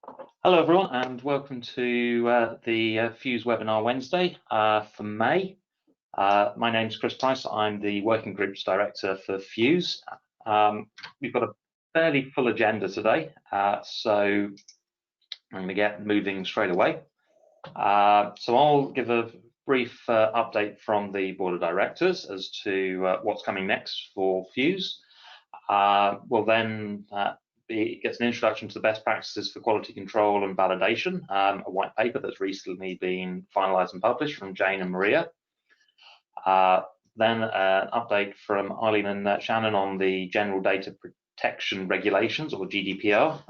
Hello everyone and welcome to the PHUSE webinar Wednesday for May. My name is Chris Price. I'm the Working Groups Director for PHUSE. We've got a fairly full agenda today, so I'm going to get moving straight away. So I'll give a brief update from the Board of Directors as to what's coming next for PHUSE. We'll then it gets an introduction to the best practices for quality control and validation, a white paper that's recently been finalised and published from Jane and Maria. Then an update from Arlene and Shannon on the General Data Protection Regulations, or GDPR,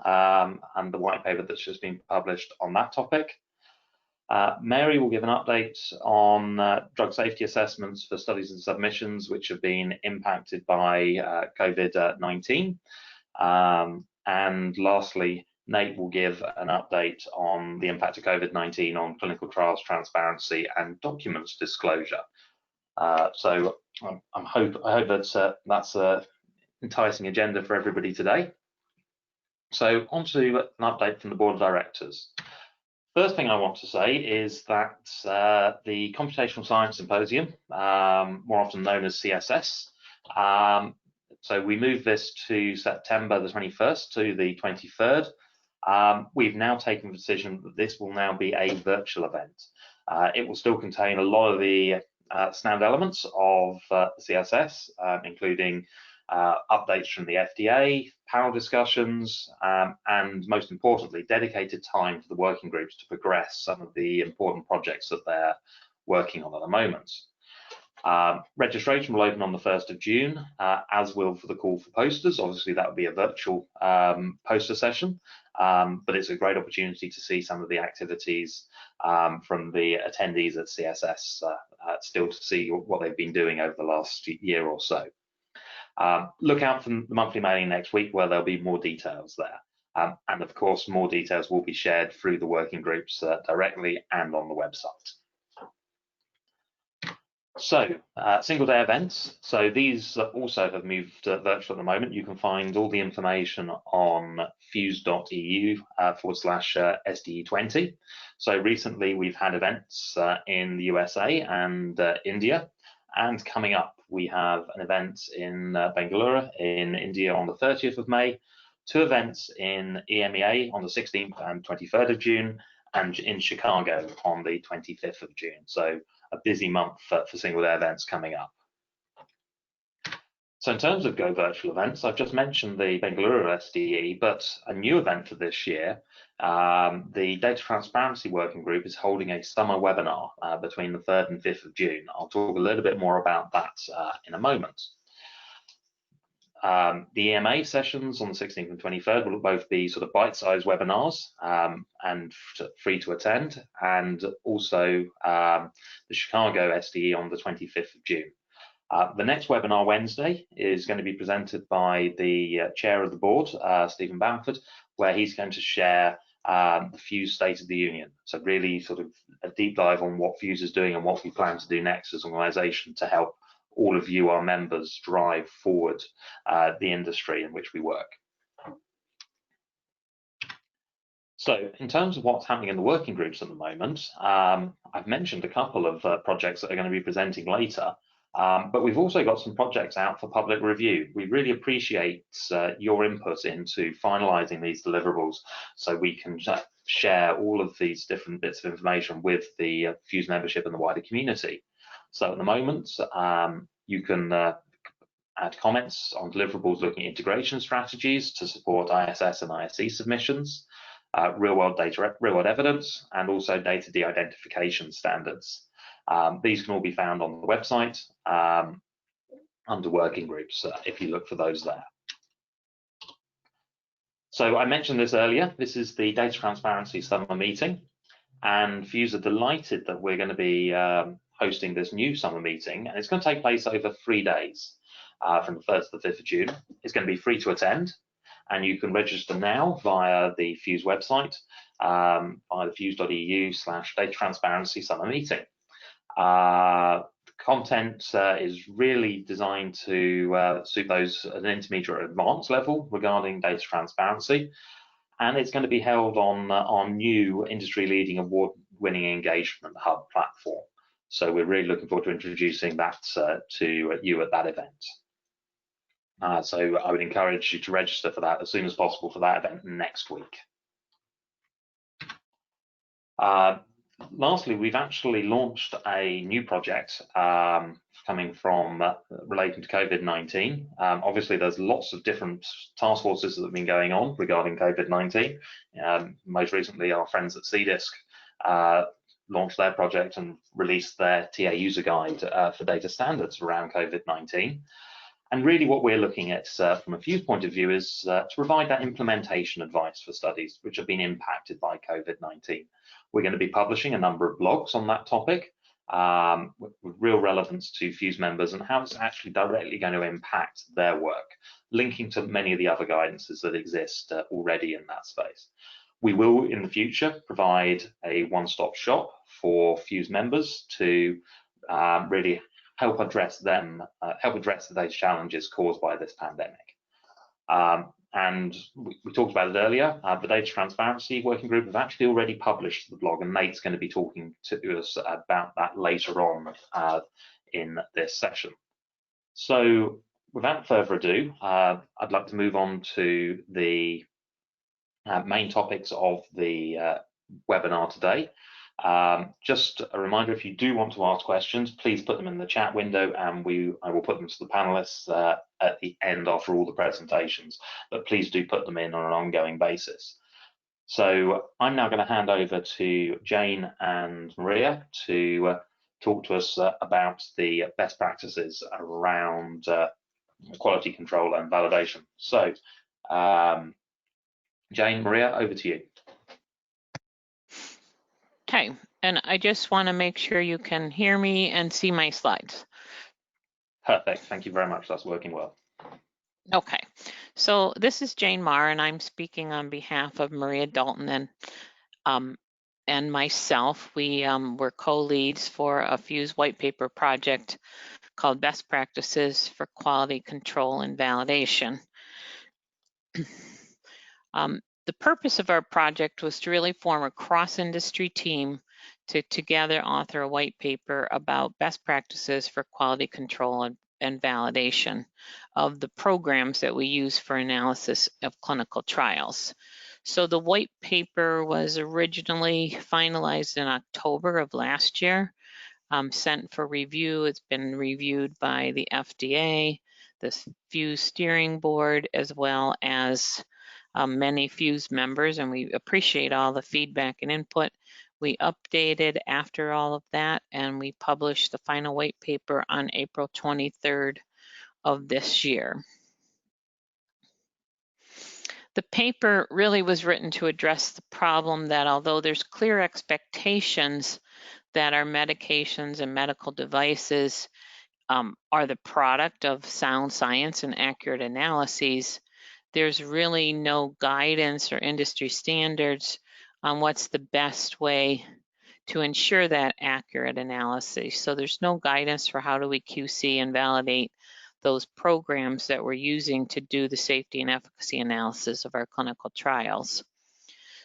and the white paper that's just been published on that topic. Mary will give an update on drug safety assessments for studies and submissions which have been impacted by COVID-19. And lastly, Nate will give an update on the impact of COVID-19 on clinical trials transparency and documents disclosure. So I hope that's an enticing agenda for everybody today. So on to an update from the Board of Directors. First thing I want to say is that the Computational Science Symposium, more often known as CSS, so we moved this to September the 21st to the 23rd. We've now taken the decision that this will now be a virtual event. It will still contain a lot of the standard elements of CSS, including updates from the FDA, panel discussions, and most importantly, dedicated time for the working groups to progress some of the important projects that they're working on at the moment. Registration will open on the 1st of June, as will for the call for posters. Obviously, that would be a virtual poster session, but it's a great opportunity to see some of the activities from the attendees at CSS, still to see what they've been doing over the last year or so. Look out for the monthly mailing next week where there'll be more details there. And of course, more details will be shared through the working groups directly and on the website. So, single day events. So these also have moved virtual at the moment. You can find all the information on phuse.eu/SDE20. So recently we've had events in the USA and India, and coming up we have an event in Bangalore in India on the 30th of May, 2 events in EMEA on the 16th and 23rd of June, and in Chicago on the 25th of June. So a busy month for single day events coming up. So in terms of Go Virtual events, I've just mentioned the Bangalore SDE, but a new event for this year, the Data Transparency Working Group is holding a summer webinar between the 3rd and 5th of June. I'll talk a little bit more about that in a moment. The EMA sessions on the 16th and 23rd will both be sort of bite-sized webinars and free to attend, and also the Chicago SDE on the 25th of June. The next webinar Wednesday is going to be presented by the chair of the board, Stephen Bamford, where he's going to share the PHUSE State of the Union. So really sort of a deep dive on what PHUSE is doing and what we plan to do next as an organisation to help all of you, our members, drive forward the industry in which we work. So in terms of what's happening in the working groups at the moment, I've mentioned a couple of projects that are going to be presenting later, but we've also got some projects out for public review. We really appreciate your input into finalising these deliverables so we can share all of these different bits of information with the PHUSE membership and the wider community. So at the moment, you can add comments on deliverables looking at integration strategies to support ISS and ISE submissions, real-world data, real-world evidence, and also data de-identification standards. These can all be found on the website under working groups if you look for those there. So I mentioned this earlier. This is the Data Transparency Summer Meeting, and PHUSE are delighted that we're going to be hosting this new summer meeting, and it's going to take place over 3 days from the 1st to the 5th of June. It's going to be free to attend, and you can register now via the PHUSE website, via the phuse.eu/data transparency summer meeting. The content is really designed to suit those at an intermediate or advanced level regarding data transparency. And it's going to be held on our new industry-leading award-winning engagement hub platform. So we're really looking forward to introducing that to you at that event. So I would encourage you to register for that as soon as possible for that event next week. Lastly, we've actually launched a new project coming from relating to COVID-19. Obviously, there's lots of different task forces that have been going on regarding COVID-19. Most recently, our friends at CDISC launched their project and released their TA user guide for data standards around COVID-19. And really what we're looking at from a FHUSE point of view is to provide that implementation advice for studies which have been impacted by COVID-19. We're going to be publishing a number of blogs on that topic with real relevance to FHUSE members and how it's actually directly going to impact their work, linking to many of the other guidances that exist already in that space. We will, in the future, provide a one-stop shop for FHUSE members to really help address those challenges caused by this pandemic. And we talked about it earlier, the Data Transparency Working Group have actually already published the blog, and Nate's going to be talking to us about that later on in this session. So without further ado, I'd like to move on to the main topics of the webinar today. Just a reminder, if you do want to ask questions, please put them in the chat window and I will put them to the panelists at the end after all the presentations, but please do put them in on an ongoing basis. So I'm now going to hand over to Jane and Maria to talk to us about the best practices around quality control and validation. So Jane, Maria, over to you. Okay, and I just want to make sure you can hear me and see my slides. Perfect, thank you very much, that's working well. Okay, so this is Jane Marr, and I'm speaking on behalf of Maria Dalton and myself. We were co-leads for a FHUSE white paper project called Best Practices for Quality Control and Validation. The purpose of our project was to really form a cross-industry team to together author a white paper about best practices for quality control and validation of the programs that we use for analysis of clinical trials. So the white paper was originally finalized in October of last year, sent for review. It's been reviewed by the FDA, the FHUSE steering board, as well as many FHUSE members, and we appreciate all the feedback and input. We updated after all of that, and we published the final white paper on April 23rd of this year. The paper really was written to address the problem that although there's clear expectations that our medications and medical devices are the product of sound science and accurate analyses, there's really no guidance or industry standards on what's the best way to ensure that accurate analysis. So there's no guidance for how do we QC and validate those programs that we're using to do the safety and efficacy analysis of our clinical trials.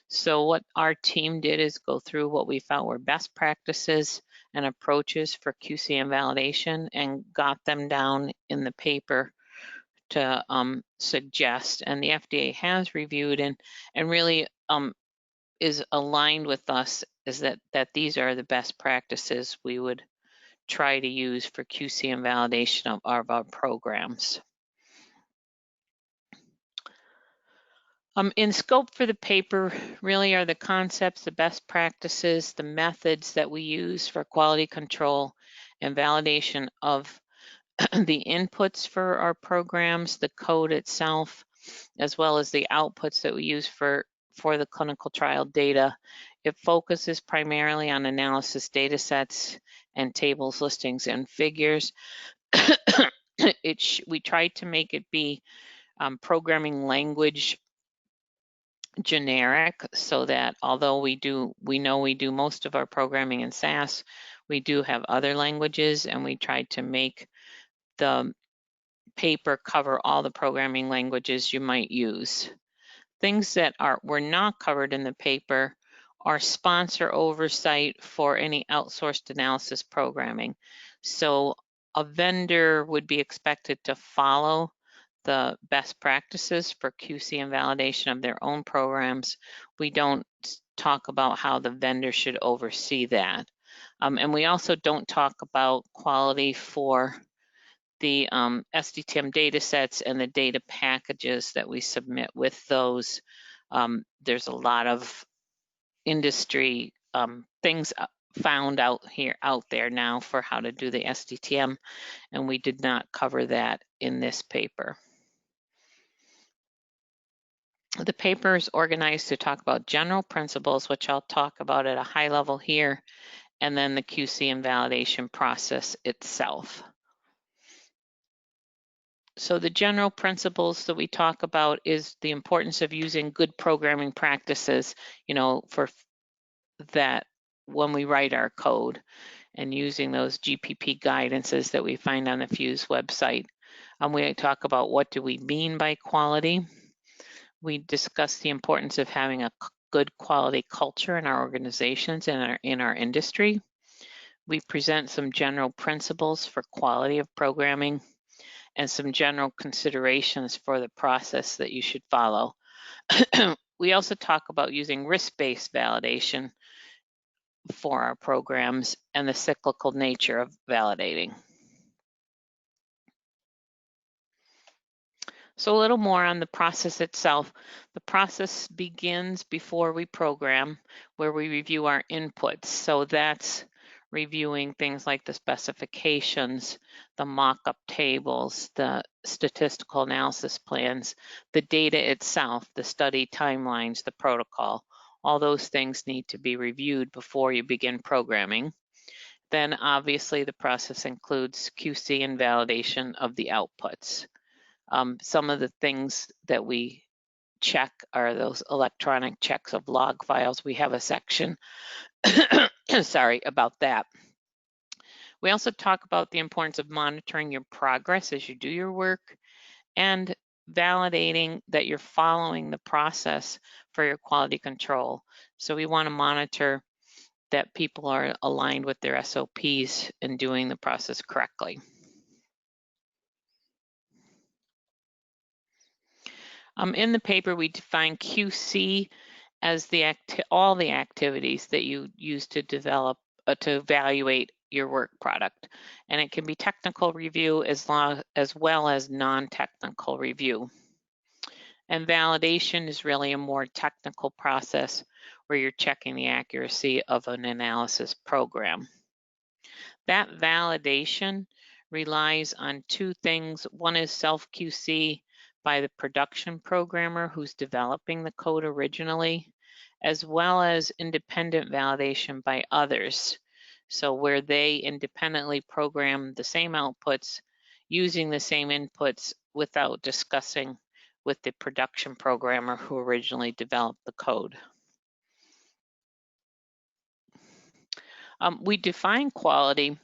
So what our team did is go through what we felt were best practices and approaches for QC and validation and got them down in the paper to suggest, and the FDA has reviewed and really is aligned with us, is that these are the best practices we would try to use for QC and validation of our programs. In scope for the paper really are the concepts, the best practices, the methods that we use for quality control and validation of the inputs for our programs, the code itself, as well as the outputs that we use for the clinical trial data. It focuses primarily on analysis data sets and tables, listings, and figures. We tried to make it be programming language generic, so that although we know we do most of our programming in SAS, we do have other languages, and we tried to make the paper cover all the programming languages you might use. Things that were not covered in the paper are sponsor oversight for any outsourced analysis programming. So a vendor would be expected to follow the best practices for QC and validation of their own programs. We don't talk about how the vendor should oversee that. And we also don't talk about quality for the SDTM data sets and the data packages that we submit with those. There's a lot of industry things found out there now for how to do the SDTM, and we did not cover that in this paper. The paper is organized to talk about general principles, which I'll talk about at a high level here, and then the QC and validation process itself. So the general principles that we talk about is the importance of using good programming practices, for that when we write our code, and using those GPP guidances that we find on the PHUSE website. We talk about what do we mean by quality. We discuss the importance of having a good quality culture in our organizations and in our industry. We present some general principles for quality of programming and some general considerations for the process that you should follow. We also talk about using risk-based validation for our programs and the cyclical nature of validating. So a little more on the process itself. The process begins before we program, where we review our inputs. So that's reviewing things like the specifications, the mock-up tables, the statistical analysis plans, the data itself, the study timelines, the protocol. All those things need to be reviewed before you begin programming. Then obviously the process includes QC and validation of the outputs. Some of the things that we check are those electronic checks of log files. We have a section, sorry, about that. We also talk about the importance of monitoring your progress as you do your work and validating that you're following the process for your quality control. So we want to monitor that people are aligned with their SOPs and doing the process correctly. In the paper, we define QC as all the activities that you use to develop, to evaluate your work product. And it can be technical review as well as non-technical review. And validation is really a more technical process where you're checking the accuracy of an analysis program. That validation relies on two things. One is self-QC by the production programmer who's developing the code originally, as well as independent validation by others. So where they independently program the same outputs using the same inputs without discussing with the production programmer who originally developed the code. We define quality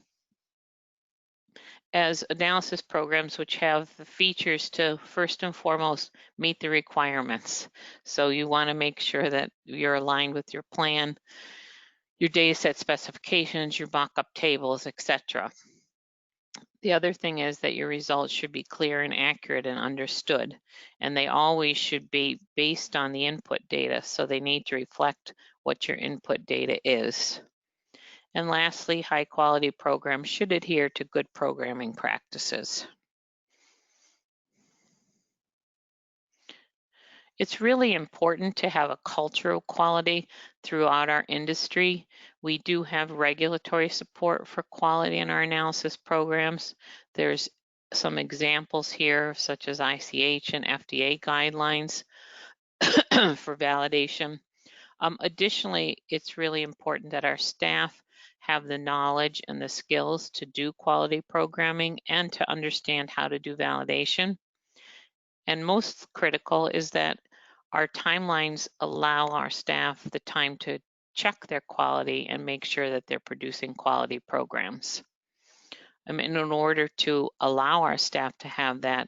as analysis programs which have the features to first and foremost meet the requirements. So you want to make sure that you're aligned with your plan, your data set specifications, your mock-up tables, etc. The other thing is that your results should be clear and accurate and understood, and they always should be based on the input data, so they need to reflect what your input data is. And lastly, high quality programs should adhere to good programming practices. It's really important to have a culture of quality throughout our industry. We do have regulatory support for quality in our analysis programs. There's some examples here, such as ICH and FDA guidelines for validation. Additionally, it's really important that our staff have the knowledge and the skills to do quality programming and to understand how to do validation. And most critical is that our timelines allow our staff the time to check their quality and make sure that they're producing quality programs. And in order to allow our staff to have that,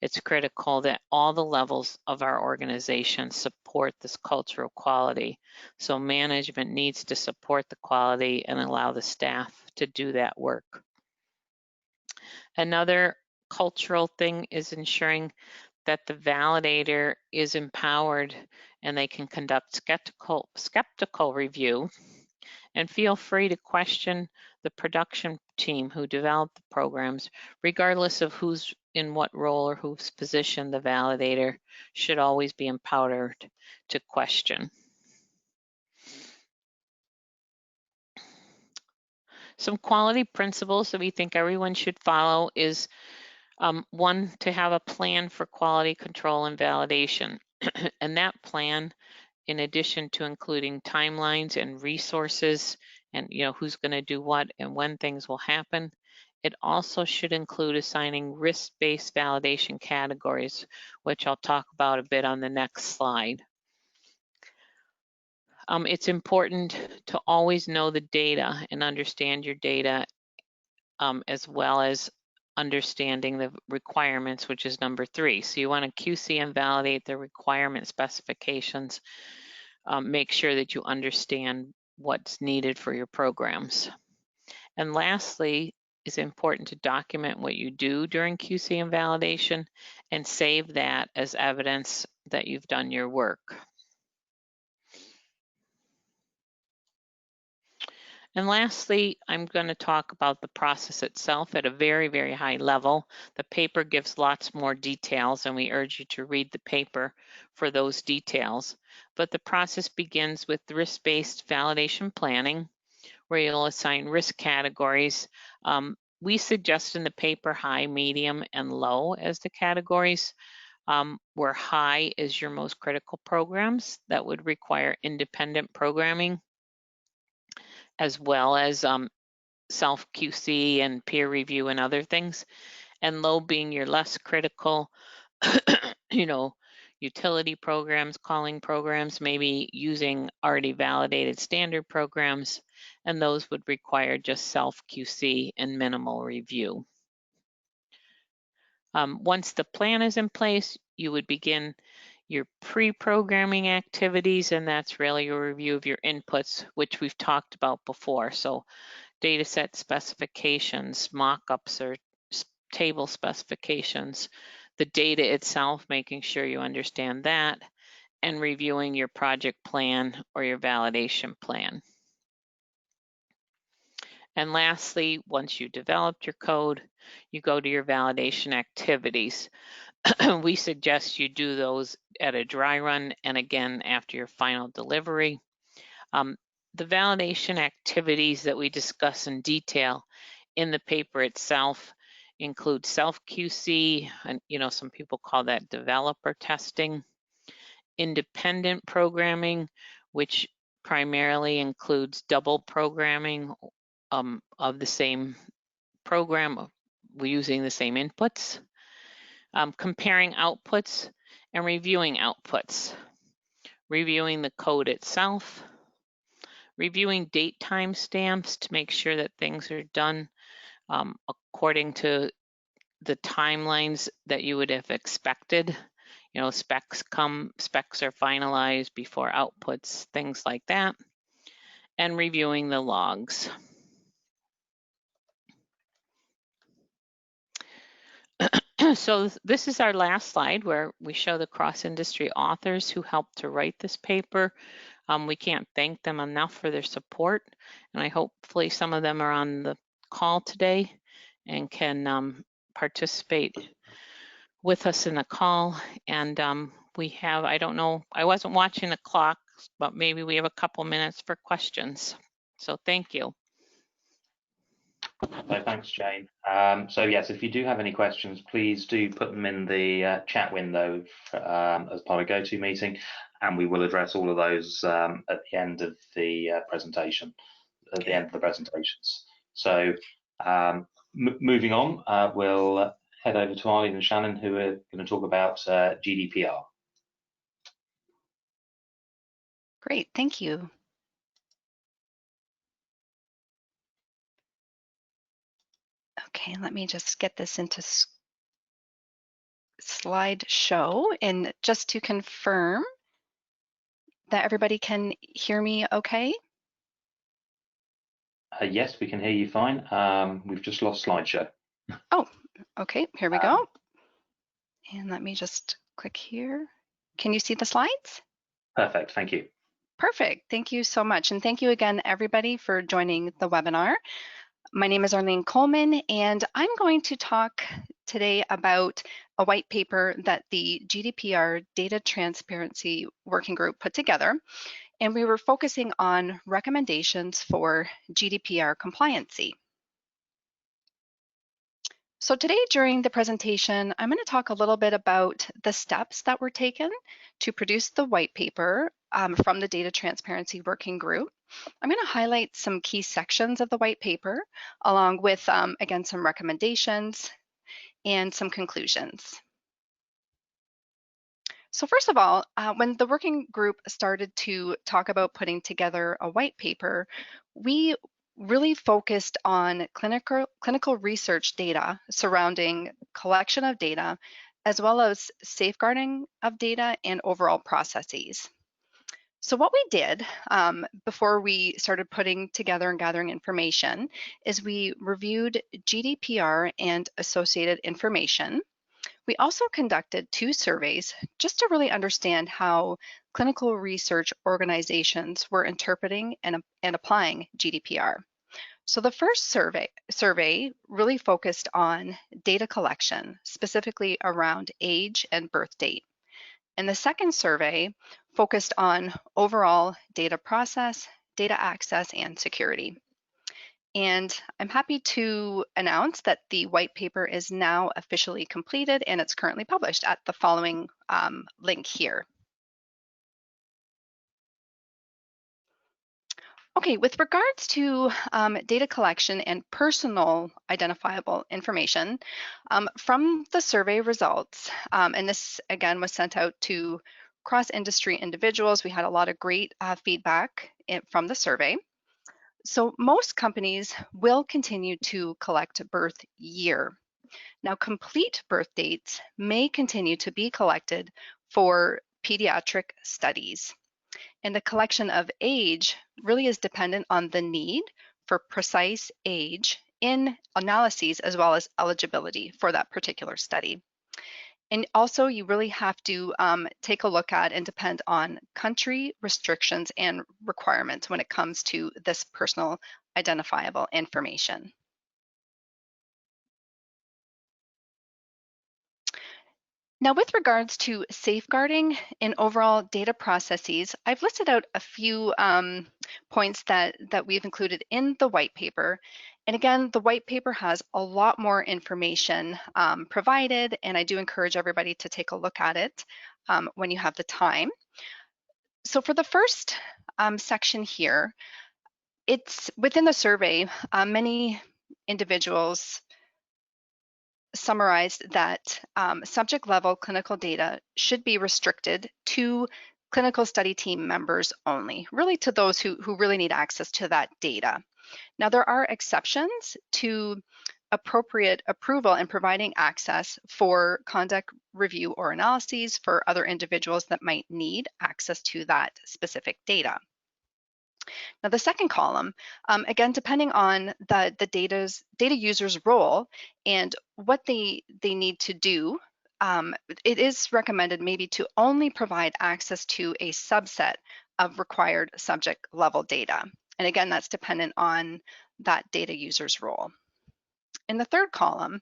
it's critical that all the levels of our organization support this culture of quality. So management needs to support the quality and allow the staff to do that work. Another cultural thing is ensuring that the validator is empowered and they can conduct skeptical review, and feel free to question the production team who developed the programs, regardless of who's in what role or whose position. The validator should always be empowered to question. Some quality principles that we think everyone should follow is one, to have a plan for quality control and validation. And that plan, in addition to including timelines and resources and who's going to do what and when things will happen, it also should include assigning risk-based validation categories, which I'll talk about a bit on the next slide. It's important to always know the data and understand your data, as well as understanding the requirements, which is number 3. So you want to QC and validate the requirement specifications. Make sure that you understand what's needed for your programs. And lastly, it's important to document what you do during QC and validation and save that as evidence that you've done your work. And lastly, I'm going to talk about the process itself at a very, very high level. The paper gives lots more details, and we urge you to read the paper for those details. But the process begins with risk-based validation planning, where you'll assign risk categories. We suggest in the paper high, medium, and low as the categories, where high is your most critical programs that would require independent programming, as well as self-QC and peer review and other things, and low being your less critical, utility programs, calling programs, maybe using already validated standard programs, and those would require just self-QC and minimal review. Once the plan is in place, you would begin your pre-programming activities, and that's really a review of your inputs, which we've talked about before. So data set specifications, mock-ups or table specifications, the data itself, making sure you understand that, and reviewing your project plan or your validation plan. And lastly, once you developed your code, you go to your validation activities. We suggest you do those at a dry run and again after your final delivery. The validation activities that we discuss in detail in the paper itself include self-QC, and some people call that developer testing, independent programming, which primarily includes double programming of the same program, we're using the same inputs, comparing outputs and reviewing outputs, reviewing the code itself, reviewing date timestamps to make sure that things are done according to the timelines that you would have expected. Specs are finalized before outputs, things like that, and reviewing the logs. So this is our last slide where we show the cross-industry authors who helped to write this paper. We can't thank them enough for their support, and hopefully some of them are on the call today and can participate with us in the call. And we have, I don't know, I wasn't watching the clock, but maybe we have a couple minutes for questions. So thank you. So thanks, Jane. So yes, if you do have any questions, please do put them in the chat window as part of GoToMeeting, and we will address all of those at the end of the presentation, at the end of the presentations. So moving on, we'll head over to Arlene and Shannon, who are going to talk about GDPR. Great, thank you. Okay, let me just get this into slideshow. And just to confirm that everybody can hear me okay? Yes, we can hear you fine. We've just lost slideshow. Oh, okay, here we go. And let me just click here. Can you see the slides? Perfect, thank you. Perfect, thank you so much. And thank you again, everybody, for joining the webinar. My name is Arlene Coleman, and I'm going to talk today about a white paper that the GDPR Data Transparency Working Group put together. And we were focusing on recommendations for GDPR compliancy. So today during the presentation, I'm going to talk a little bit about the steps that were taken to produce the white paper from the Data Transparency Working Group. I'm going to highlight some key sections of the white paper, along with, again, some recommendations and some conclusions. So first of all, when the working group started to talk about putting together a white paper, we really focused on clinical research data surrounding collection of data, as well as safeguarding of data and overall processes. So what we did before we started putting together and gathering information is we reviewed GDPR and associated information. We also conducted 2 surveys just to really understand how clinical research organizations were interpreting and applying GDPR. So the first survey really focused on data collection, specifically around age and birth date. And the second survey focused on overall data process, data access, and security. And I'm happy to announce that the white paper is now officially completed and it's currently published at the following link here. Okay, with regards to data collection and personal identifiable information from the survey results, and this again was sent out to cross-industry individuals. We had a lot of great feedback from the survey. So most companies will continue to collect birth year. Now, complete birth dates may continue to be collected for pediatric studies. And the collection of age really is dependent on the need for precise age in analyses as well as eligibility for that particular study. And also you really have to take a look at and depend on country restrictions and requirements when it comes to this personal identifiable information. Now, with regards to safeguarding and overall data processes, I've listed out a few points that we've included in the white paper. And again, the white paper has a lot more information provided, and I do encourage everybody to take a look at it when you have the time. So for the first section here, it's within the survey, many individuals summarized that subject level clinical data should be restricted to clinical study team members only, really to those who really need access to that data. Now, there are exceptions to appropriate approval and providing access for conduct review or analyses for other individuals that might need access to that specific data. Now, the second column, again, depending on the data user's role and what they need to do, it is recommended maybe to only provide access to a subset of required subject level data. And again, that's dependent on that data user's role. In the third column,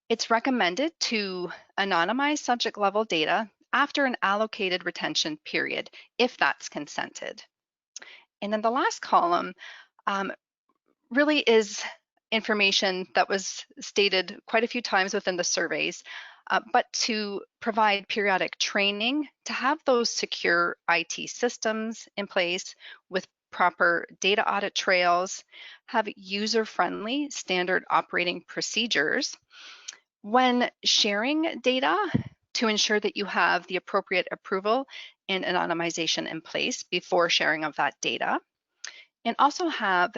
it's recommended to anonymize subject level data after an allocated retention period, if that's consented. And then the last column really is information that was stated quite a few times within the surveys, but to provide periodic training, to have those secure IT systems in place with proper data audit trails, have user-friendly standard operating procedures. When sharing data, to ensure that you have the appropriate approval and anonymization in place before sharing of that data, and also have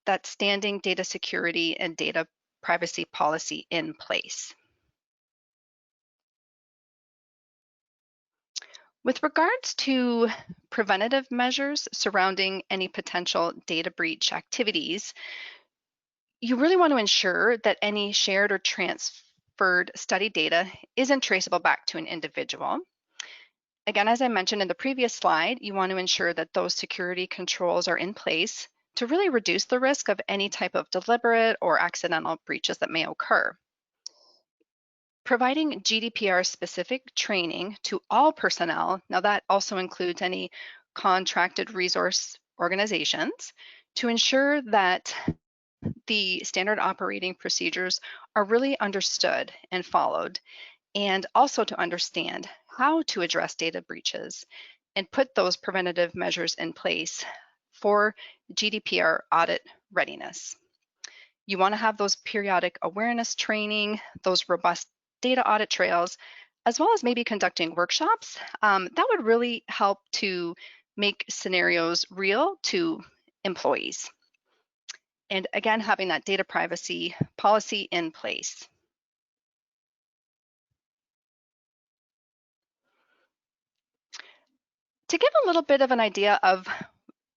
that standing data security and data privacy policy in place. With regards to preventative measures surrounding any potential data breach activities, you really want to ensure that any shared or transferred study data isn't traceable back to an individual. Again, as I mentioned in the previous slide, you want to ensure that those security controls are in place to really reduce the risk of any type of deliberate or accidental breaches that may occur. Providing GDPR-specific training to all personnel, now that also includes any contracted resource organizations, to ensure that the standard operating procedures are really understood and followed, and also to understand how to address data breaches and put those preventative measures in place for GDPR audit readiness. You want to have those periodic awareness training, those robust data audit trails, as well as maybe conducting workshops. That would really help to make scenarios real to employees. And again, having that data privacy policy in place. To give a little bit of an idea of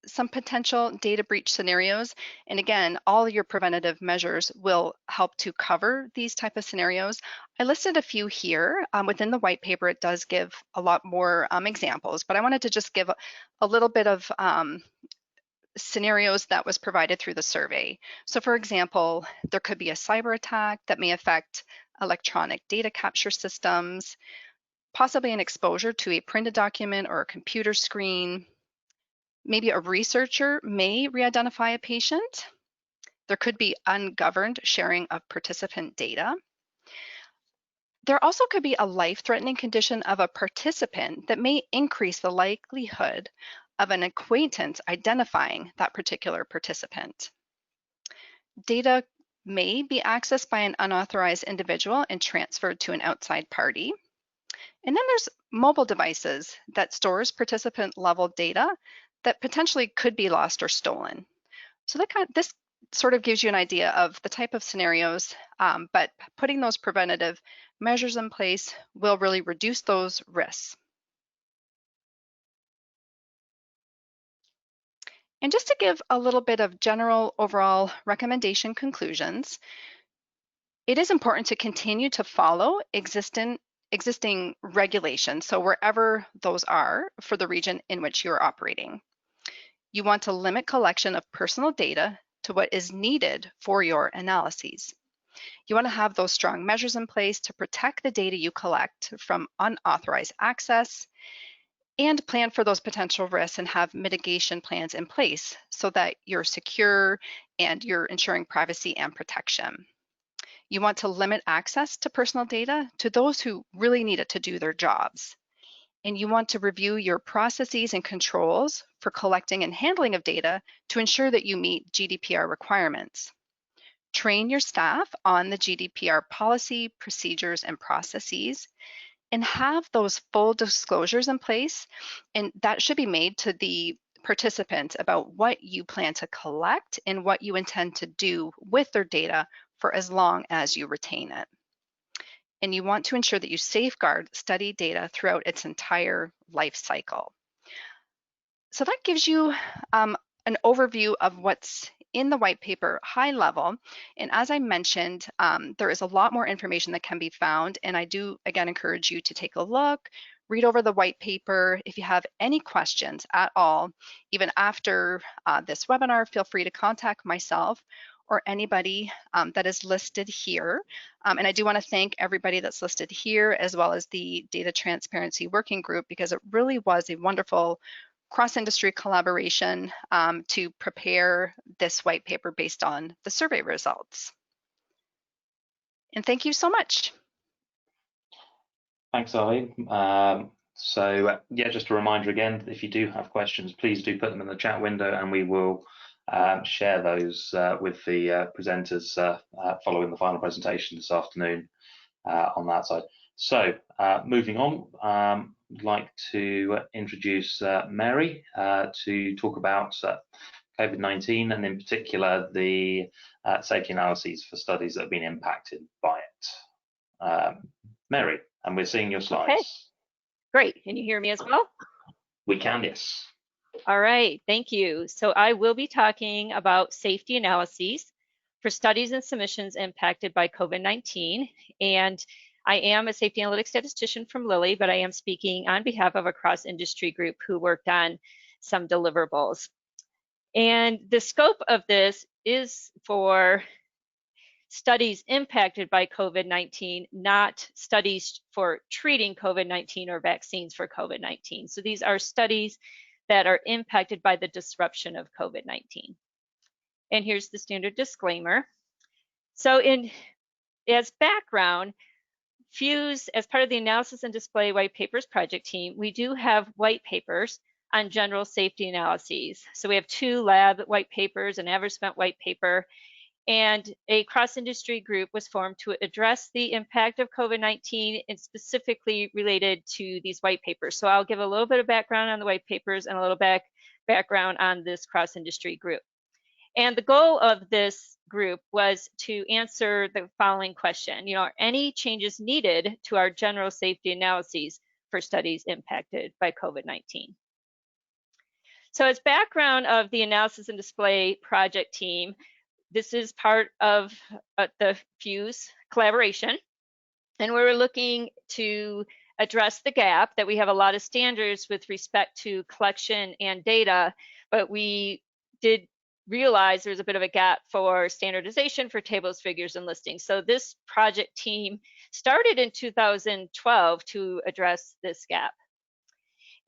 some potential data breach scenarios, and again, all your preventative measures will help to cover these type of scenarios. I listed a few here. Within the white paper, it does give a lot more examples, but I wanted to just give a little bit of scenarios that was provided through the survey. So for example, there could be a cyber attack that may affect electronic data capture systems, possibly an exposure to a printed document or a computer screen. Maybe a researcher may re-identify a patient. There could be ungoverned sharing of participant data. There also could be a life-threatening condition of a participant that may increase the likelihood of an acquaintance identifying that particular participant. Data may be accessed by an unauthorized individual and transferred to an outside party. And then there's mobile devices that stores participant level data that potentially could be lost or stolen. So this sort of gives you an idea of the type of scenarios, but putting those preventative measures in place will really reduce those risks. And just to give a little bit of general overall recommendation conclusions, it is important to continue to follow existing regulations, so wherever those are for the region in which you're operating. You want to limit collection of personal data to what is needed for your analyses. You want to have those strong measures in place to protect the data you collect from unauthorized access, and plan for those potential risks and have mitigation plans in place so that you're secure and you're ensuring privacy and protection. You want to limit access to personal data to those who really need it to do their jobs. And you want to review your processes and controls for collecting and handling of data to ensure that you meet GDPR requirements. Train your staff on the GDPR policy, procedures, and processes, and have those full disclosures in place. And that should be made to the participants about what you plan to collect and what you intend to do with their data for as long as you retain it. And you want to ensure that you safeguard study data throughout its entire life cycle. So that gives you an overview of what's in the white paper, high level. And as I mentioned, there is a lot more information that can be found. And I do, again, encourage you to take a look, read over the white paper. If you have any questions at all, even after this webinar, feel free to contact myself or anybody that is listed here. And I do want to thank everybody that's listed here, as well as the Data Transparency Working Group, because it really was a wonderful cross-industry collaboration to prepare this white paper based on the survey results. And thank you so much. Thanks, Arlene. Yeah, just a reminder again, if you do have questions, please do put them in the chat window and we will share those with the presenters following the final presentation this afternoon on that side. So moving on, I'd like to introduce Mary to talk about COVID-19 and in particular the safety analyses for studies that have been impacted by it. Mary, and we're seeing your slides. Okay. Great, can you hear me as well? We can, yes. All right, thank you. So I will be talking about safety analyses for studies and submissions impacted by COVID-19. And I am a safety analytics statistician from Lilly, but I am speaking on behalf of a cross-industry group who worked on some deliverables. And the scope of this is for studies impacted by COVID-19, not studies for treating COVID-19 or vaccines for COVID-19. So these are studies that are impacted by the disruption of COVID-19. And here's the standard disclaimer. So as background, PHUSE, as part of the Analysis and Display White Papers project team, we do have white papers on general safety analyses. So we have 2 lab white papers, an adverse event white paper, and a cross-industry group was formed to address the impact of COVID-19 and specifically related to these white papers. So I'll give a little bit of background on the white papers and a little background on this cross-industry group. And the goal of this group was to answer the following question, are any changes needed to our general safety analyses for studies impacted by COVID-19? So as background of the Analysis and Display project team, this is part of the PHUSE collaboration, and we were looking to address the gap that we have a lot of standards with respect to collection and data, but we did realize there's a bit of a gap for standardization for tables, figures, and listings. So this project team started in 2012 to address this gap.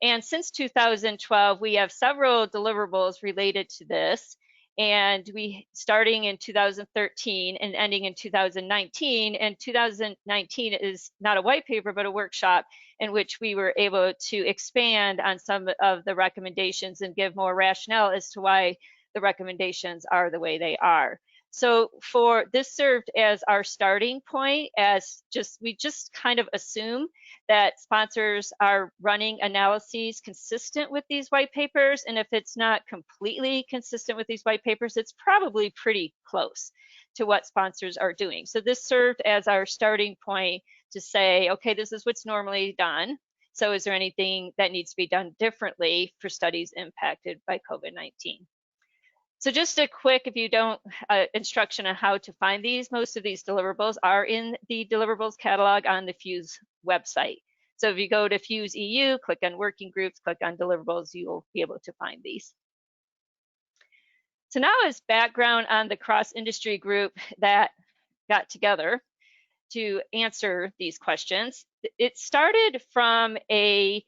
And since 2012, we have several deliverables related to this. And we starting in 2013 and ending in 2019. And 2019 is not a white paper, but a workshop in which we were able to expand on some of the recommendations and give more rationale as to why the recommendations are the way they are. So for this served as our starting point, as we just kind of assume that sponsors are running analyses consistent with these white papers, and if it's not completely consistent with these white papers, it's probably pretty close to what sponsors are doing. So this served as our starting point to say, okay, this is what's normally done. So is there anything that needs to be done differently for studies impacted by COVID-19? So just a quick, if you don't, instruction on how to find these. Most of these deliverables are in the deliverables catalog on the PHUSE website. So if you go to PHUSE EU, click on working groups, click on deliverables, you'll be able to find these. So now as background on the cross-industry group that got together to answer these questions, it started from a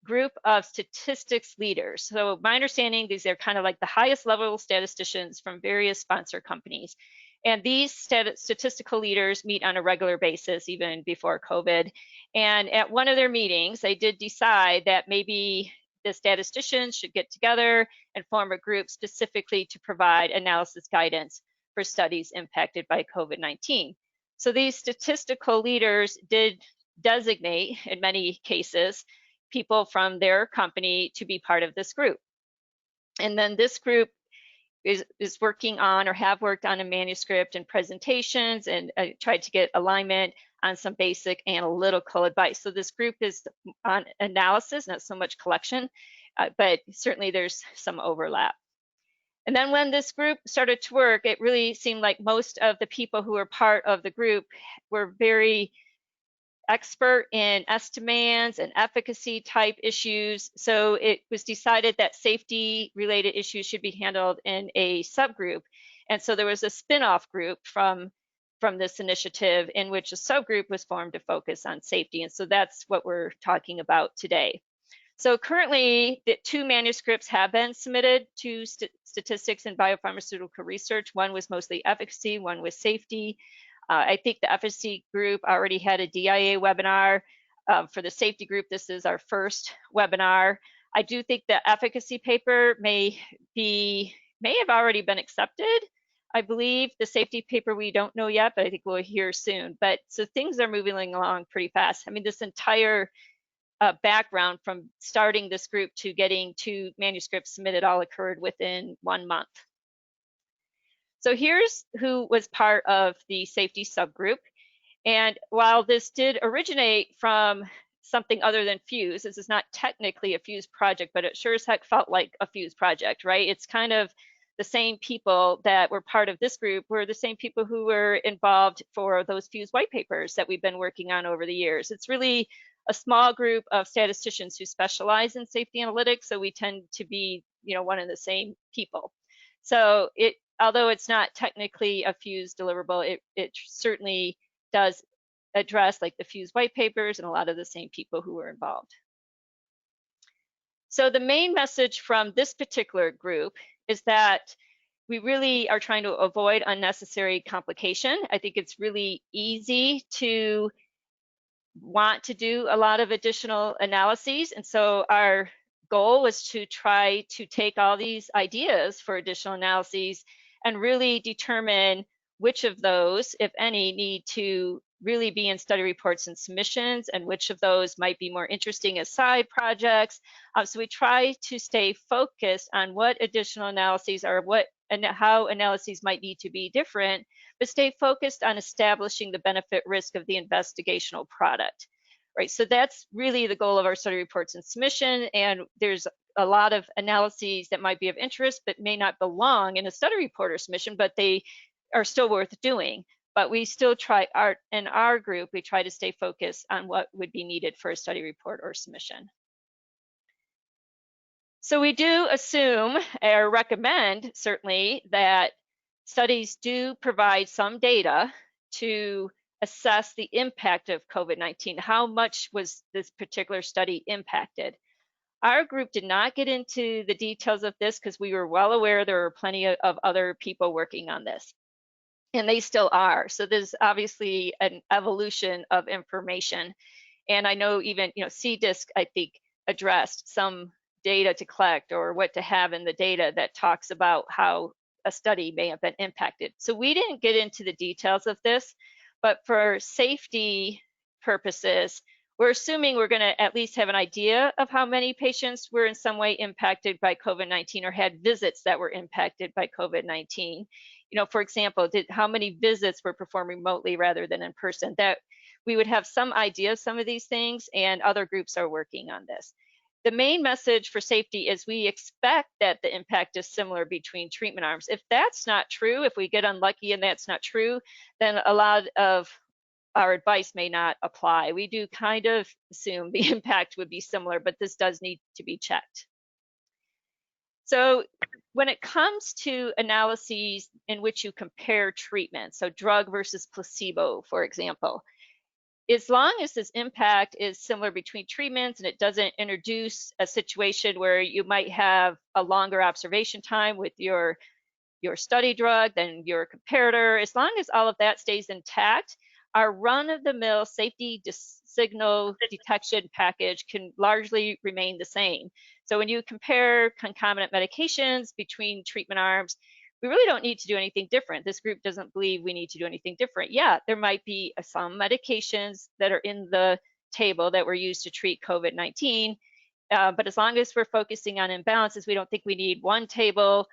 group of statistics leaders. So my understanding, these are kind of like the highest level statisticians from various sponsor companies. And these statistical leaders meet on a regular basis, even before COVID. And at one of their meetings, they did decide that maybe the statisticians should get together and form a group specifically to provide analysis guidance for studies impacted by COVID-19. So these statistical leaders did designate, in many cases, people from their company to be part of this group. And then this group is working on or have worked on a manuscript and presentations and tried to get alignment on some basic analytical advice. So this group is on analysis, not so much collection, but certainly there's some overlap. And then when this group started to work, it really seemed like most of the people who were part of the group were very expert in estimates and efficacy type issues. So it was decided that safety related issues should be handled in a subgroup. And so there was a spin-off group from this initiative in which a subgroup was formed to focus on safety. And so that's what we're talking about today. So currently, the 2 manuscripts have been submitted to statistics and biopharmaceutical research. One was mostly efficacy, one was safety. I think the efficacy group already had a DIA webinar. For the safety group, this is our first webinar. I do think the efficacy paper may have already been accepted. I believe the safety paper we don't know yet, but I think we'll hear soon. But so things are moving along pretty fast. I mean, this entire background from starting this group to getting 2 manuscripts submitted all occurred within 1 month. So here's who was part of the safety subgroup. And while this did originate from something other than PHUSE. This is not technically a PHUSE project, but it sure as heck felt like a PHUSE project, right? It's kind of the same people that were part of this group were the same people who were involved for those PHUSE white papers that we've been working on over the years. It's really a small group of statisticians who specialize in safety analytics, so we tend to be, one and the same people. So although it's not technically a PHUSE deliverable, it certainly does address like the PHUSE white papers and a lot of the same people who were involved. So the main message from this particular group is that we really are trying to avoid unnecessary complication. I think it's really easy to want to do a lot of additional analyses. And so our goal was to try to take all these ideas for additional analyses and really determine which of those, if any, need to really be in study reports and submissions, and which of those might be more interesting as side projects. So we try to stay focused on what additional analyses are, and how analyses might need to be different, but stay focused on establishing the benefit risk of the investigational product, right? So that's really the goal of our study reports and submission, and there's a lot of analyses that might be of interest but may not belong in a study report or submission, but they are still worth doing. But we still try, in our group, we try to stay focused on what would be needed for a study report or submission. So we do assume or recommend certainly that studies do provide some data to assess the impact of COVID-19. How much was this particular study impacted? Our group did not get into the details of this because we were well aware there were plenty of other people working on this. And they still are. So there's obviously an evolution of information. And I know even, CDISC, I think, addressed some data to collect or what to have in the data that talks about how a study may have been impacted. So we didn't get into the details of this, but for safety purposes, we're assuming we're going to at least have an idea of how many patients were in some way impacted by COVID-19 or had visits that were impacted by COVID-19. For example, how many visits were performed remotely rather than in person? That we would have some idea of some of these things, and other groups are working on this. The main message for safety is we expect that the impact is similar between treatment arms. If that's not true, if we get unlucky and that's not true, then a lot of our advice may not apply. We do kind of assume the impact would be similar, but this does need to be checked. So when it comes to analyses in which you compare treatment, so drug versus placebo, for example, as long as this impact is similar between treatments and it doesn't introduce a situation where you might have a longer observation time with your study drug than your comparator, as long as all of that stays intact, our run-of-the-mill safety signal detection package can largely remain the same. So when you compare concomitant medications between treatment arms, we really don't need to do anything different. This group doesn't believe we need to do anything different. Yeah, there might be some medications that are in the table that were used to treat COVID-19, but as long as we're focusing on imbalances, we don't think we need one table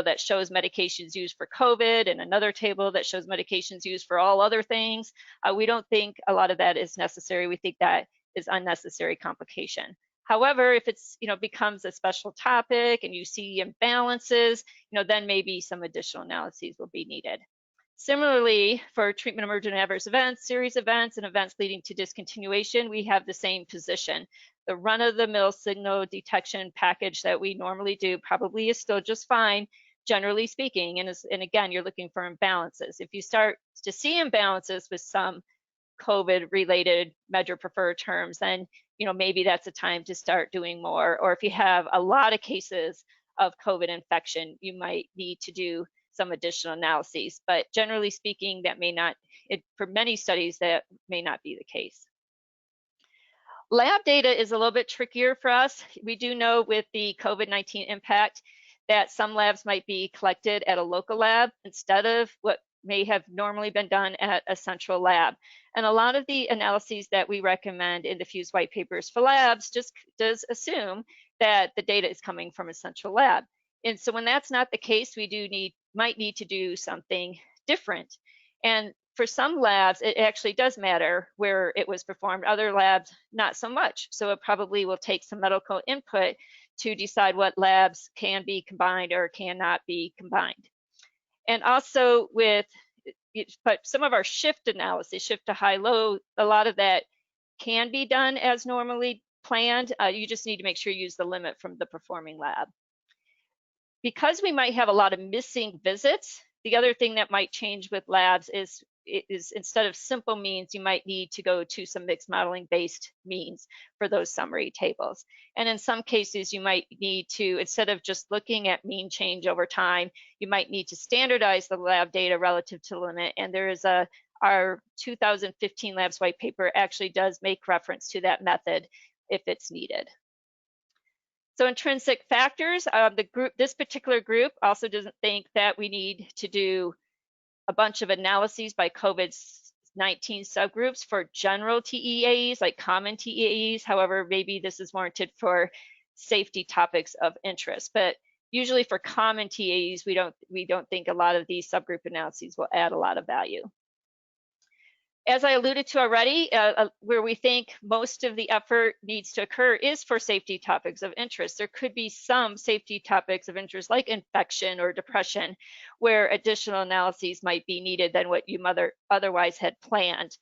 that shows medications used for COVID and another table that shows medications used for all other things. We don't think a lot of that is necessary. We think that is unnecessary complication. However, if it's becomes a special topic and you see imbalances, then maybe some additional analyses will be needed. Similarly, for treatment emergent adverse events, serious events, and events leading to discontinuation, we have the same position. The run-of-the-mill signal detection package that we normally do probably is still just fine, generally speaking. And again, you're looking for imbalances. If you start to see imbalances with some COVID-related measure preferred terms, then maybe that's a time to start doing more. Or if you have a lot of cases of COVID infection, you might need to do some additional analyses. But generally speaking, that may not, for many studies, that may not be the case. Lab data is a little bit trickier for us. We do know with the COVID-19 impact that some labs might be collected at a local lab instead of what may have normally been done at a central lab. And a lot of the analyses that we recommend in the PHUSE white papers for labs just does assume that the data is coming from a central lab. And so when that's not the case, we might need to do something different. And for some labs, it actually does matter where it was performed. Other labs, not so much. So it probably will take some medical input to decide what labs can be combined or cannot be combined. And also but some of our shift analysis, shift to high-low, a lot of that can be done as normally planned. You just need to make sure you use the limit from the performing lab. Because we might have a lot of missing visits, the other thing that might change with labs is instead of simple means, you might need to go to some mixed modeling based means for those summary tables. And in some cases, you might need to, instead of just looking at mean change over time, you might need to standardize the lab data relative to limit. And there is our 2015 labs white paper actually does make reference to that method if it's needed. So intrinsic factors, this particular group also doesn't think that we need to do a bunch of analyses by COVID-19 subgroups for general TEAEs, like common TEAEs. However, maybe this is warranted for safety topics of interest. But usually for common TEAEs, we don't think a lot of these subgroup analyses will add a lot of value. As I alluded to already, where we think most of the effort needs to occur is for safety topics of interest. There could be some safety topics of interest like infection or depression where additional analyses might be needed than what you otherwise had planned.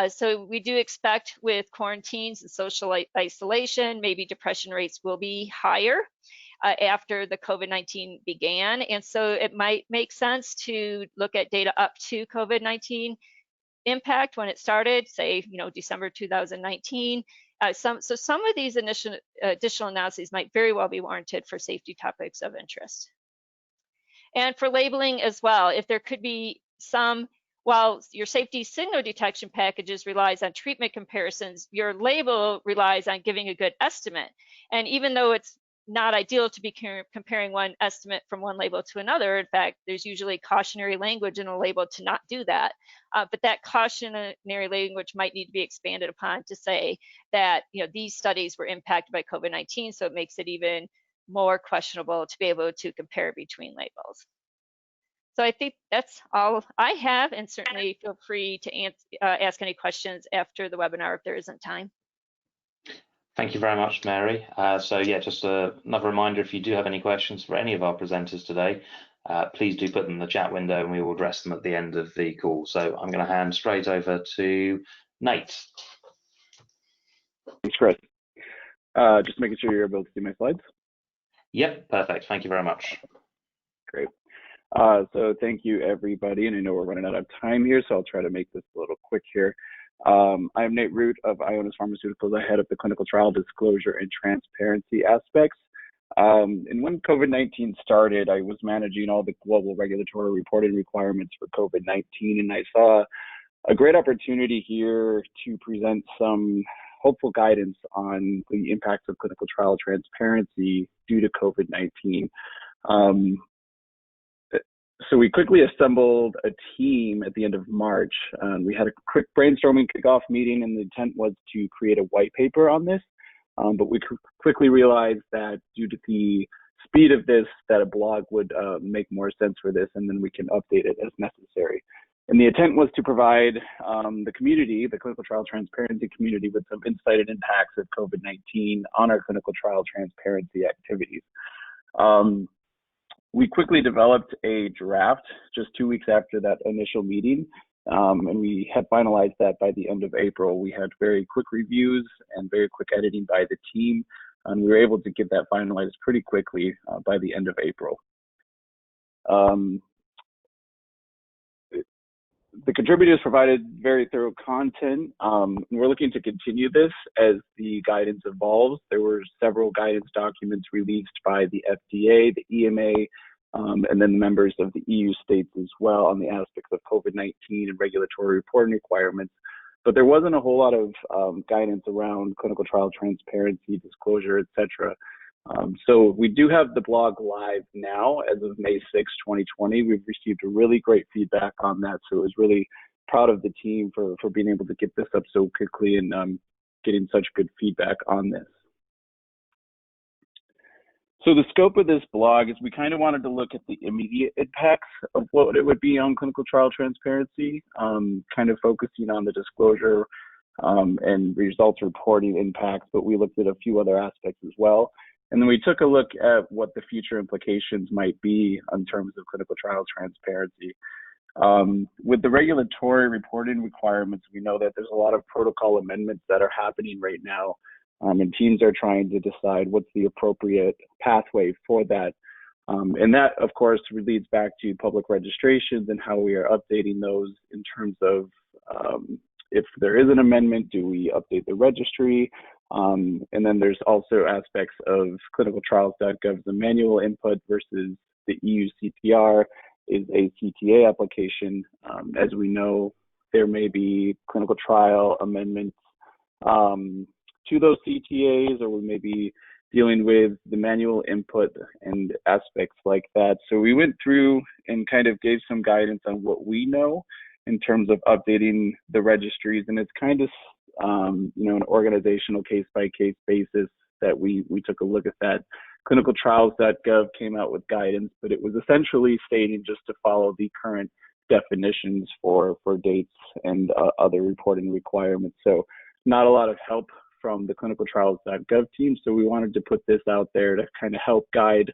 So we do expect with quarantines and social isolation, maybe depression rates will be higher after the COVID-19 began. And so it might make sense to look at data up to COVID-19 impact when it started, say, December 2019. So some of these additional analyses might very well be warranted for safety topics of interest. And for labeling as well, if there could be some, while your safety signal detection packages relies on treatment comparisons, your label relies on giving a good estimate. And even though it's not ideal to be comparing one estimate from one label to another. In fact, there's usually cautionary language in a label to not do that. But that cautionary language might need to be expanded upon to say that these studies were impacted by COVID-19, so it makes it even more questionable to be able to compare between labels. So I think that's all I have, and certainly feel free to ask any questions after the webinar if there isn't time. Thank you very much, Mary. So yeah, just another reminder, if you do have any questions for any of our presenters today, please do put them in the chat window and we will address them at the end of the call. So I'm going to hand straight over to Nate. Thanks, Chris. Just making sure you're able to see my slides. Yep, perfect. Thank you very much. Great. So thank you, everybody. And I know we're running out of time here, so I'll try to make this a little quick here. I'm Nate Root of Ionis Pharmaceuticals. I head up the clinical trial disclosure and transparency aspects. And when COVID-19 started, I was managing all the global regulatory reporting requirements for COVID-19, and I saw a great opportunity here to present some hopeful guidance on the impacts of clinical trial transparency due to COVID-19. So we quickly assembled a team at the end of March. We had a quick brainstorming kickoff meeting, and the intent was to create a white paper on this. But we quickly realized that due to the speed of this, that a blog would make more sense for this, and then we can update it as necessary. And the intent was to provide the community, the clinical trial transparency community, with some insight and impacts of COVID-19 on our clinical trial transparency activities. We quickly developed a draft just 2 weeks after that initial meeting, and we had finalized that by the end of April. We had very quick reviews and very quick editing by the team, and we were able to get that finalized pretty quickly by the end of April. The contributors provided very thorough content. We're looking to continue this as the guidance evolves. There were several guidance documents released by the FDA, the EMA, and then members of the EU states as well on the aspects of COVID-19 and regulatory reporting requirements. But there wasn't a whole lot of guidance around clinical trial transparency, disclosure, etc. So we do have the blog live now as of May 6, 2020. We've received a really great feedback on that. So it was really proud of the team for being able to get this up so quickly and getting such good feedback on this. So the scope of this blog is we kind of wanted to look at the immediate impacts of what it would be on clinical trial transparency, kind of focusing on the disclosure and results reporting impacts, but we looked at a few other aspects as well. And then we took a look at what the future implications might be in terms of clinical trial transparency. With the regulatory reporting requirements, we know that there's a lot of protocol amendments that are happening right now, and teams are trying to decide what's the appropriate pathway for that. And that, of course, leads back to public registrations and how we are updating those in terms of if there is an amendment, do we update the registry? And then there's also aspects of clinicaltrials.gov's manual input versus the EU CTR is a CTA application. As we know, there may be clinical trial amendments to those CTAs, or we may be dealing with the manual input and aspects like that. So we went through and kind of gave some guidance on what we know in terms of updating the registries, and it's kind of an organizational case-by-case basis that we took a look at that. Clinicaltrials.gov came out with guidance, but it was essentially stating just to follow the current definitions for dates and other reporting requirements. So not a lot of help from the clinicaltrials.gov team. So we wanted to put this out there to kind of help guide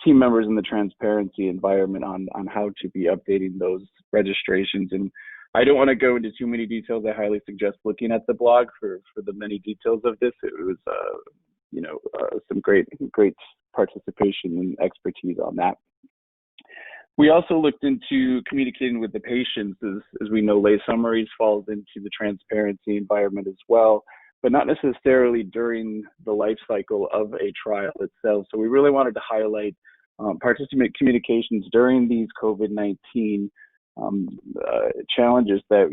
team members in the transparency environment on how to be updating those registrations. And I don't want to go into too many details. I highly suggest looking at the blog for the many details of this. It was, some great participation and expertise on that. We also looked into communicating with the patients. As we know, lay summaries falls into the transparency environment as well, but not necessarily during the life cycle of a trial itself. So we really wanted to highlight participant communications during these COVID-19 challenges that,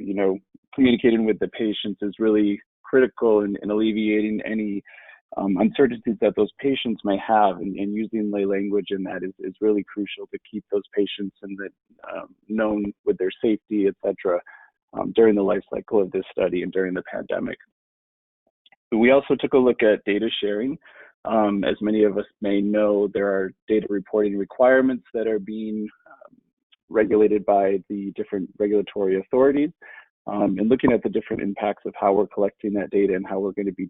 communicating with the patients is really critical in alleviating any uncertainties that those patients may have, and using lay language in that is really crucial to keep those patients known with their safety, etc., during the life cycle of this study and during the pandemic. We also took a look at data sharing. As many of us may know, there are data reporting requirements that are being regulated by the different regulatory authorities. And looking at the different impacts of how we're collecting that data and how we're going to be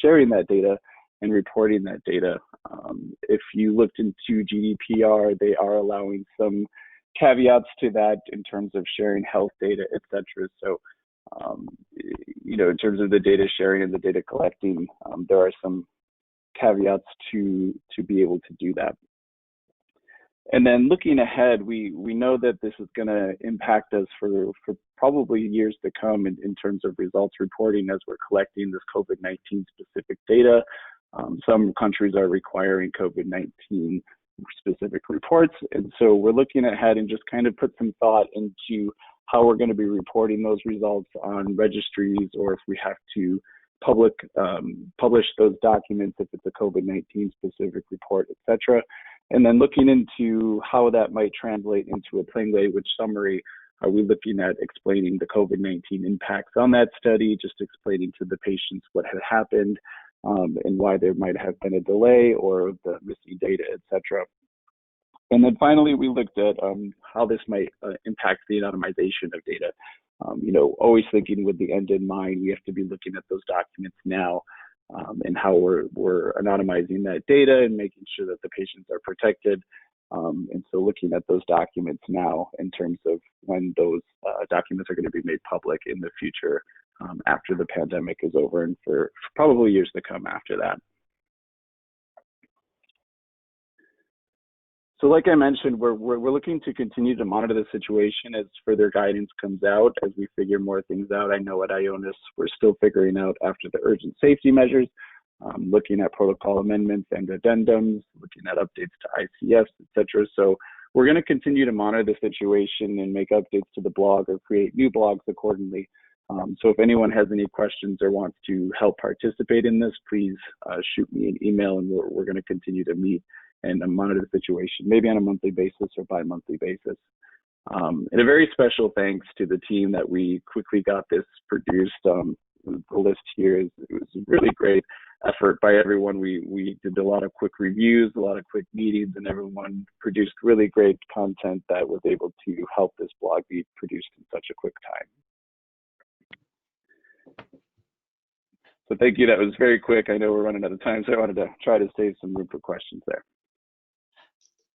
sharing that data and reporting that data. If you looked into GDPR, they are allowing some caveats to that in terms of sharing health data, etc. So, in terms of the data sharing and the data collecting, there are some caveats to be able to do that. And then looking ahead, we know that this is going to impact us for probably years to come in terms of results reporting as we're collecting this COVID-19 specific data. Some countries are requiring COVID-19 specific reports. And so we're looking ahead and just kind of put some thought into how we're going to be reporting those results on registries, or if we have to publish those documents if it's a COVID-19 specific report, etc. And then looking into how that might translate into a plain language summary. Are we looking at explaining the COVID-19 impacts on that study, just explaining to the patients what had happened and why there might have been a delay or the missing data, etc. And then finally, we looked at how this might impact the anonymization of data. Always thinking with the end in mind, we have to be looking at those documents now and how we're anonymizing that data and making sure that the patients are protected. And so looking at those documents now in terms of when those documents are going to be made public in the future after the pandemic is over and for probably years to come after that. So like I mentioned, we're looking to continue to monitor the situation as further guidance comes out, as we figure more things out. I know at Ionis, we're still figuring out after the urgent safety measures, looking at protocol amendments and addendums, looking at updates to ICFs, etc. So we're going to continue to monitor the situation and make updates to the blog or create new blogs accordingly. So if anyone has any questions or wants to help participate in this, please shoot me an email, and we're going to continue to meet and monitor the situation, maybe on a monthly basis or bi-monthly basis. And a very special thanks to the team that we quickly got this produced. The list here it was really great. effort by everyone. We did a lot of quick reviews, a lot of quick meetings, and everyone produced really great content that was able to help this blog be produced in such a quick time. So thank you. That was very quick. I know we're running out of time, so I wanted to try to save some room for questions there.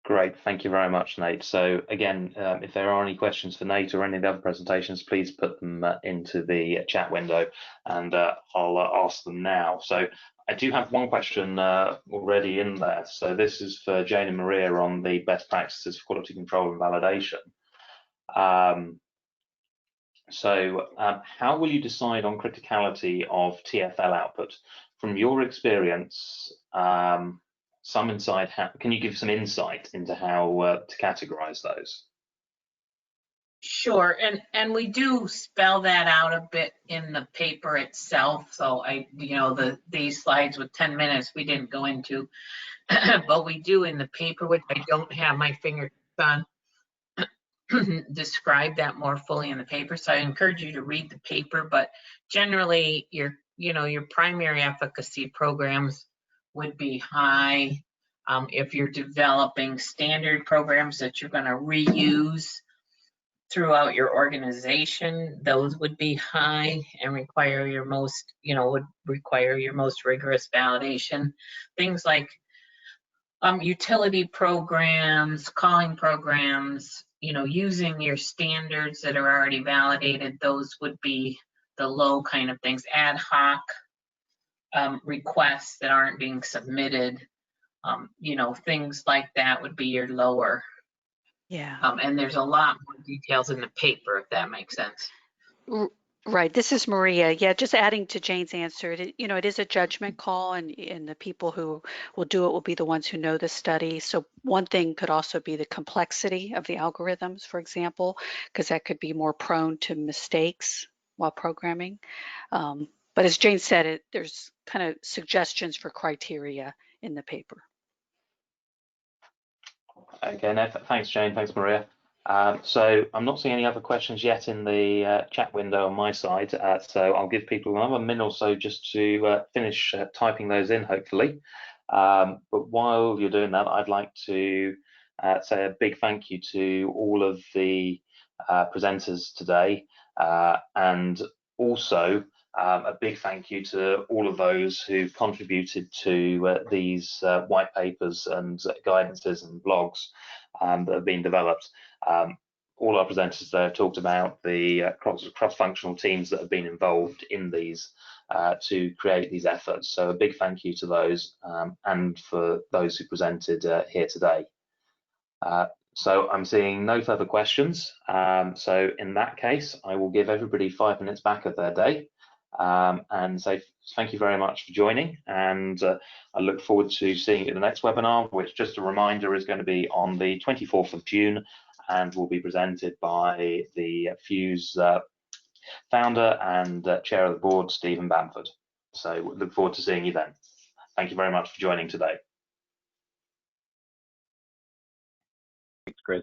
Great, thank you very much, Nate. So again, if there are any questions for Nate or any of the other presentations, please put them into the chat window, and I'll ask them now. So I do have one question already in there. So this is for Jane and Maria on the best practices for quality control and validation. How will you decide on criticality of TFL output? From your experience, some insight, can you give some insight into how to categorize those? Sure, and we do spell that out a bit in the paper itself. So these slides with 10 minutes we didn't go into, but we do in the paper, which I don't have my fingertips on, describe that more fully in the paper. So I encourage you to read the paper, but generally your primary efficacy programs would be high. If you're developing standard programs that you're going to reuse throughout your organization, those would be high and require your most, would require your most rigorous validation. Things like utility programs, calling programs, using your standards that are already validated, those would be the low kind of things. Ad hoc requests that aren't being submitted, things like that would be your lower. Yeah. And there's a lot more details in the paper, if that makes sense. Right. This is Maria. Yeah, just adding to Jane's answer, it is a judgment call, and the people who will do it will be the ones who know the study. So one thing could also be the complexity of the algorithms, for example, because that could be more prone to mistakes while programming. But as Jane said, there's kind of suggestions for criteria in the paper. Okay, no, thanks, Jane. Thanks, Maria. So I'm not seeing any other questions yet in the chat window on my side. So I'll give people another minute or so just to finish typing those in, hopefully. But while you're doing that, I'd like to say a big thank you to all of the presenters today, and also a big thank you to all of those who contributed to these white papers and guidances and blogs that have been developed. All our presenters there have talked about the cross-functional teams that have been involved in these to create these efforts. So a big thank you to those, and for those who presented here today. So I'm seeing no further questions. So in that case, I will give everybody 5 minutes back of their day, and say thank you very much for joining, and I look forward to seeing you at the next webinar, which, just a reminder, is going to be on the 24th of June and will be presented by the PHUSE founder and chair of the board, Stephen Bamford. So look forward to seeing you then. Thank you very much for joining today. Thanks, Chris.